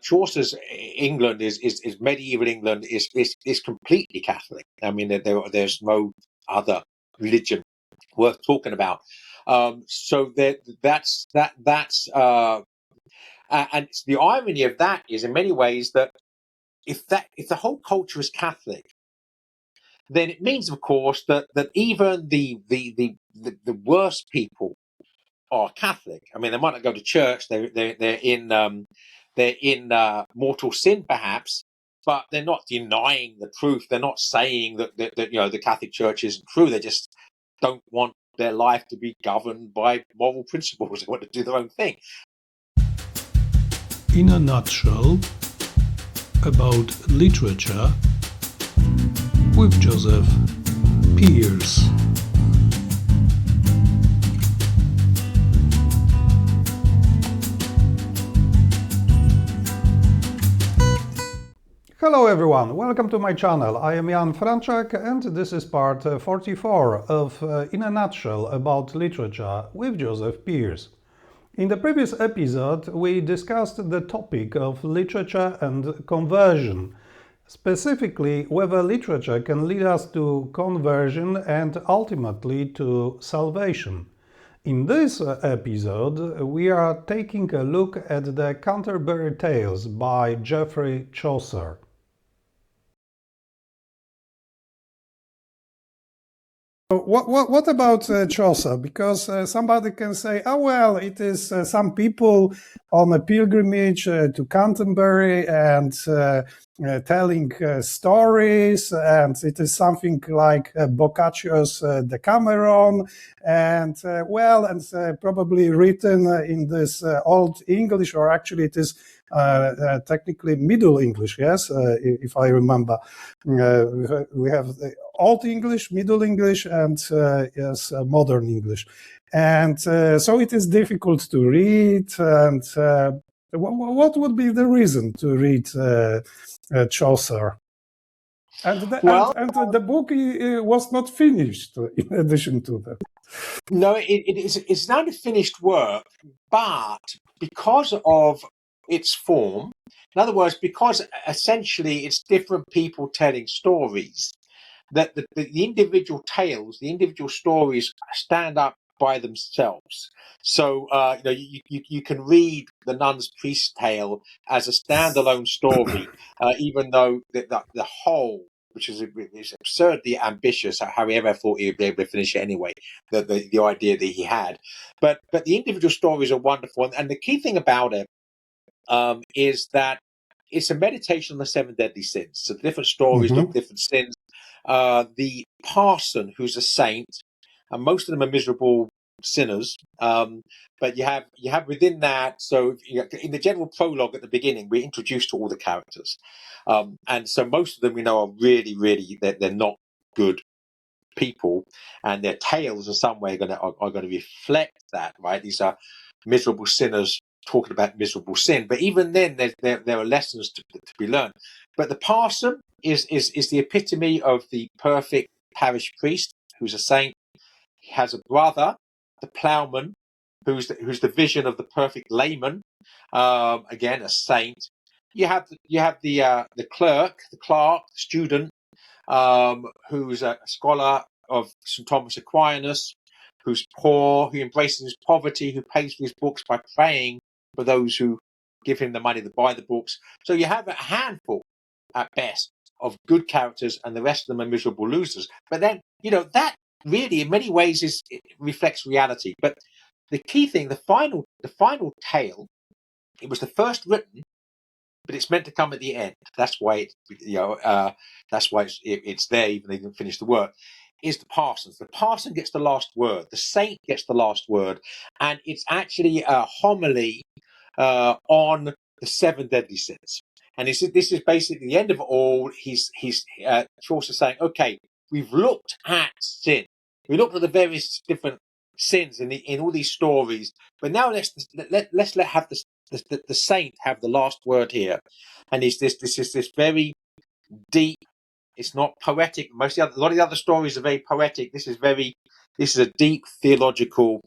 Chaucer's England is medieval England is completely Catholic. I mean, there's no other religion worth talking about. So that's and the irony of that is, in many ways, that if the whole culture is Catholic, then it means, of course, that even the worst people are Catholic. I mean, they might not go to church. They're in mortal sin, perhaps, but they're not denying the truth. They're not saying that the Catholic Church isn't true. They just don't want their life to be governed by moral principles. They want to do their own thing. In a nutshell, about literature with Joseph Pearcem. Hello everyone, welcome to my channel. I am Franczak and this is part 44 of In a Nutshell about literature with Joseph Pearcem. In the previous episode we discussed the topic of literature and conversion, specifically whether literature can lead us to conversion and ultimately to salvation. In this episode we are taking a look at the Canterbury Tales by Geoffrey Chaucer. What about Chaucer? Because somebody can say, oh well, it is some people on a pilgrimage to Canterbury and telling stories, and it is something like Boccaccio's Decameron, and probably written in this Old English, or actually it is technically Middle English, yes, if I remember. We have Old English, Middle English, and Modern English. And so it is difficult to read. And what would be the reason to read Chaucer? And the book was not finished, in addition to that. No, it's not a finished work, but because of its form, in other words, because essentially it's different people telling stories, that the individual tales, the individual stories stand up by themselves. So you can read the Nun's Priest Tale as a standalone story, even though the whole, which is absurdly ambitious, how he ever thought he would be able to finish it anyway, the idea that he had. But the individual stories are wonderful, and the key thing about it is that it's a meditation on the 7 deadly sins. So different stories look different sins. The parson, who's a saint, and most of them are miserable sinners. But you have within that. So in the general prologue at the beginning, we're introduced to all the characters, and so most of them we know are really they're not good people, and their tales in some way are going to reflect that. Right? These are miserable sinners talking about miserable sin, but even then there are lessons to be learned. But the parson is the epitome of the perfect parish priest who's a saint. He has a brother, the ploughman, who's the vision of the perfect layman, again a saint. You have the clerk, the student, who's a scholar of St. Thomas Aquinas, who's poor, who embraces his poverty, who pays for his books by praying for those who give him the money to buy the books. So you have a handful, at best, of good characters, and the rest of them are miserable losers. But then, that really, in many ways, it reflects reality. But the key thing, the final tale, it was the first written, but it's meant to come at the end. That's why it's there, even though they didn't finish the work. Is the parsons. The parson gets the last word. The saint gets the last word, and it's actually a homily on the 7 deadly sins. And this is basically the end of it all. He's Chaucer saying, okay, we've looked at sin. We looked at the various different sins in all these stories, but now let's have the saint have the last word here. And this is this very deep. It's not poetic. A lot of the other stories are very poetic. This is a deep theological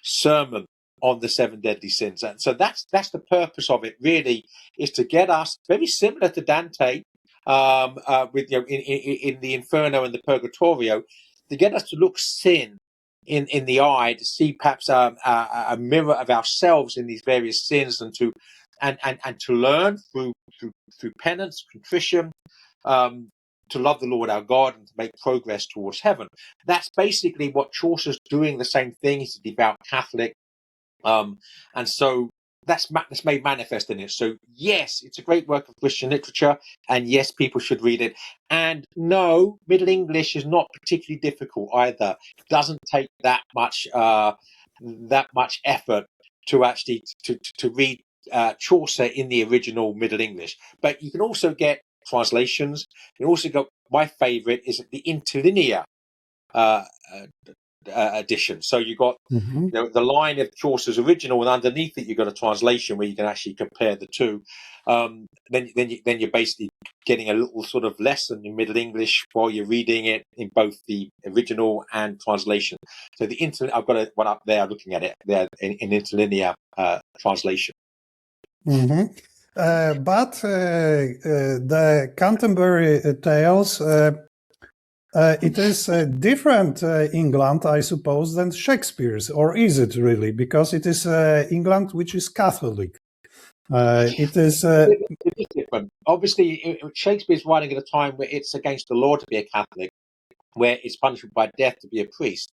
sermon on the 7 deadly sins. And so that's the purpose of it, really, is to get us, very similar to Dante, with in the Inferno and the Purgatorio, to get us to look sin in the eye, to see perhaps a mirror of ourselves in these various sins, and to learn through penance, contrition, to love the Lord our God and to make progress towards heaven. That's basically what Chaucer's doing. The same thing. He's a devout Catholic, and so that's made manifest in it. So yes, it's a great work of Christian literature, and yes, people should read it. And no, Middle English is not particularly difficult either. It doesn't take that much effort to actually to read Chaucer in the original Middle English. But you can also get translations. You can also go. My favourite is the interlinear edition. So you got the line of Chaucer's original, and underneath it you've got a translation where you can actually compare the two. Then you're basically getting a little sort of lesson in Middle English while you're reading it in both the original and translation. So I've got one up there looking at it there in interlinear translation. But the Canterbury Tales, it is different England, I suppose, than Shakespeare's, or is it really? Because it is England which is Catholic. It is different. Obviously, Shakespeare's writing at a time where it's against the law to be a Catholic, where it's punishable by death to be a priest,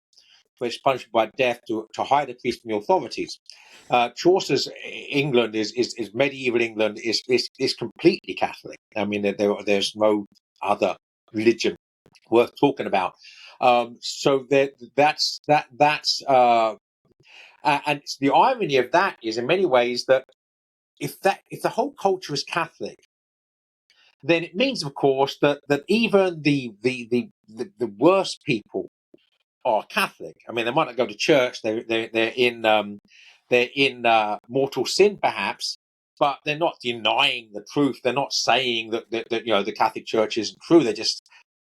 where it's punishable by death to hide a priest from the authorities. Chaucer's England is medieval England is completely Catholic. I mean, there's no other religion worth talking about. So that's and the irony of that is, in many ways, that if the whole culture is Catholic, then it means, of course, that even the worst people are Catholic. I mean, they might not go to church. They're in mortal sin, perhaps, but they're not denying the truth. They're not saying that the Catholic Church isn't true. They just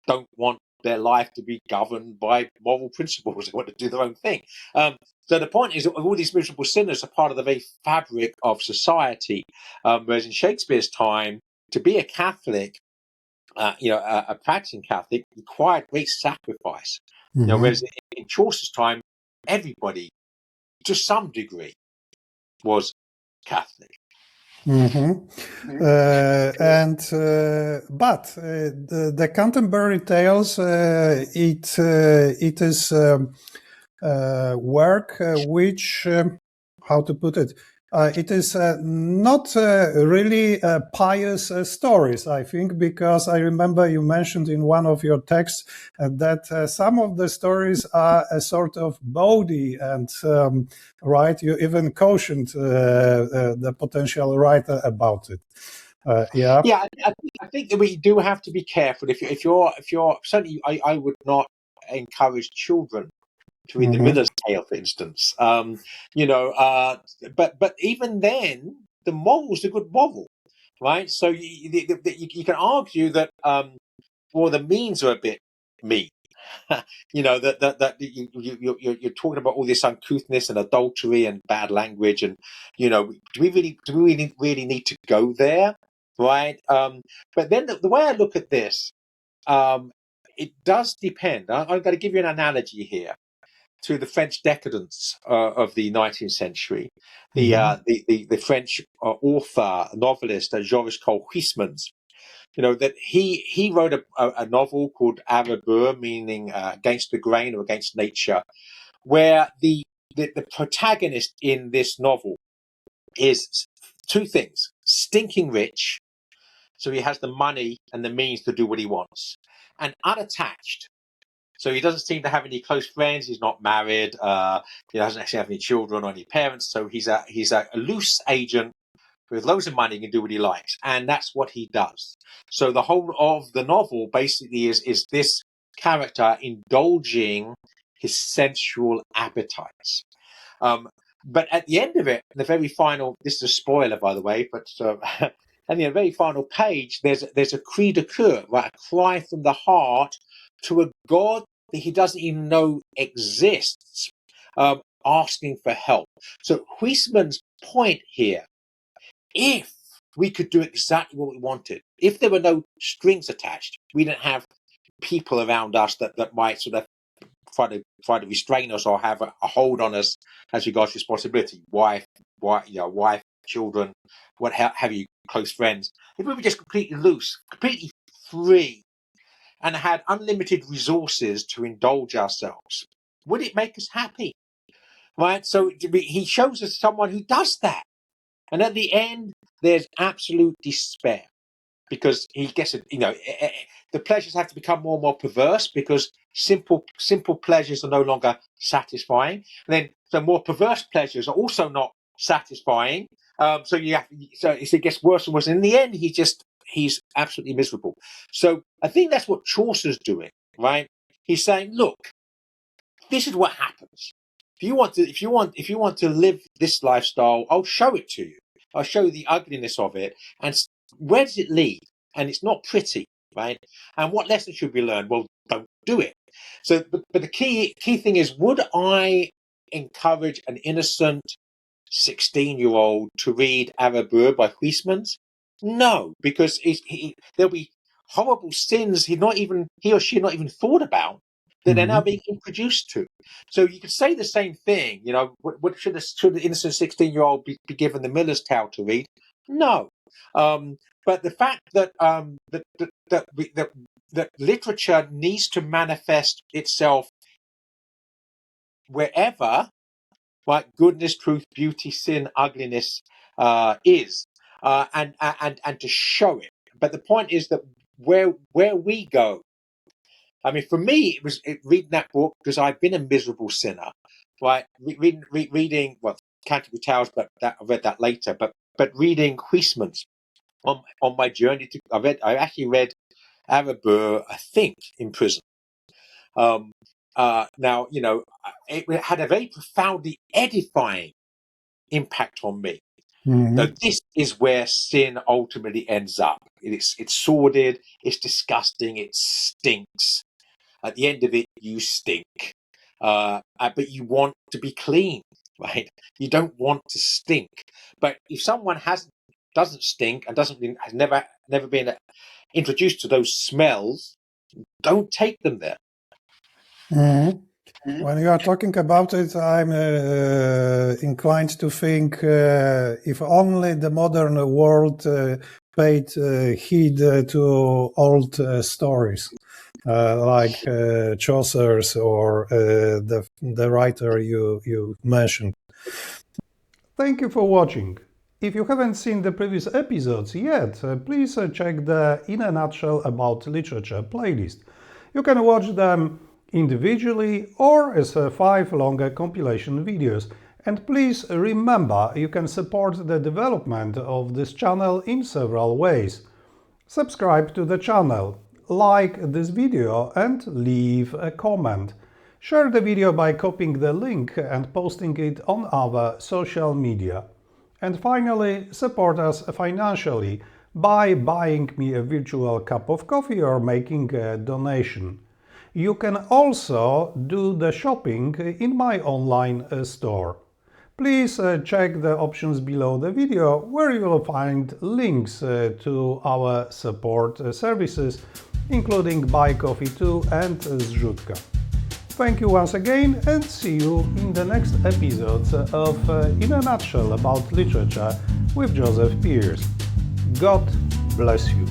don't want their life to be governed by moral principles. They want to do their own thing. So the point is that all these miserable sinners are part of the very fabric of society. Whereas in Shakespeare's time, to be a Catholic, a practicing Catholic, required great sacrifice. Whereas in Chaucer's time, everybody, to some degree, was Catholic. But the Canterbury Tales, it is work which, how to put it, it is not really pious stories, I think, because I remember you mentioned in one of your texts that some of the stories are a sort of bawdy, and right, you even cautioned the potential writer about it. I think that we do have to be careful. If you're certainly, I would not encourage children to read the Miller's Tale, for instance. But even then, the moral's a good moral, right? So you can argue that the means are a bit mean. that you're talking about all this uncouthness and adultery and bad language, and do we really need to go there, right? But then the way I look at this, it does depend. I'm going to give you an analogy here to the French decadence of the 19th century. The French author, novelist, Georges Huysmans, that he wrote a novel called À rebours, meaning against the grain or against nature, where the protagonist in this novel is two things: stinking rich, so he has the money and the means to do what he wants, and unattached. So he doesn't seem to have any close friends. He's not married. He doesn't actually have any children or any parents. So he's a loose agent with loads of money. He can do what he likes, and that's what he does. So the whole of the novel basically is this character indulging his sensual appetites. But at the end of it, the very final, this is a spoiler, by the way, but at the very final page, there's a cri de coeur, right? A cry from the heart to a God that he doesn't even know exists, asking for help. So Huysman's point here, if we could do exactly what we wanted, if there were no strings attached, we didn't have people around us that might sort of try to restrain us or have a hold on us as regards responsibility, wife, children, what have you, close friends. If we were just completely loose, completely free, and had unlimited resources to indulge ourselves, would it make us happy? Right? So he shows us someone who does that. And at the end, there's absolute despair because he gets it, the pleasures have to become more and more perverse because simple pleasures are no longer satisfying. And then the more perverse pleasures are also not satisfying. So it gets worse and worse. And in the end, he's absolutely miserable. So I think that's what Chaucer's doing, right? He's saying, look, this is what happens. If you want to live this lifestyle, I'll show it to you. I'll show you the ugliness of it. And where does it lead? And it's not pretty, right? And what lesson should we learn? Well, don't do it. So, but the key thing is, would I encourage an innocent 16-year-old to read Arabur by Huysmans? No, because there'll be horrible sins he or she not even thought about that they're now being introduced to. So you could say the same thing. What should the innocent 16-year-old be given the Miller's Tale to read? No. But the fact that that literature needs to manifest itself wherever, right, goodness, truth, beauty, sin, ugliness is, and to show it. But the point is that where we go. I mean, for me, it was reading that book because I've been a miserable sinner, right? Reading Canterbury Tales, but I read that later. But reading Huysmans on my journey I actually read Arabur, I think, in prison. Now, it had a very profoundly edifying impact on me. Now, this is where sin ultimately ends up. It's sordid, it's disgusting, it stinks. At the end of it, you stink. But you want to be clean, right? You don't want to stink. But if someone doesn't stink and has never been introduced to those smells, don't take them there. When you are talking about it, I'm inclined to think if only the modern world paid heed to old stories, like Chaucer's or the writer you mentioned. Thank you for watching. If you haven't seen the previous episodes yet, please check the In a Nutshell About Literature playlist. You can watch them individually or as 5 longer compilation videos. And please remember, you can support the development of this channel in several ways. Subscribe to the channel, like this video and leave a comment. Share the video by copying the link and posting it on our social media. And finally, support us financially by buying me a virtual cup of coffee or making a donation. You can also do the shopping in my online store. Please check the options below the video where you will find links to our support services, including Buy Coffee Too and Zrzutka. Thank you once again and see you in the next episodes of In a Nutshell About Literature with Joseph Pearcem. God bless you.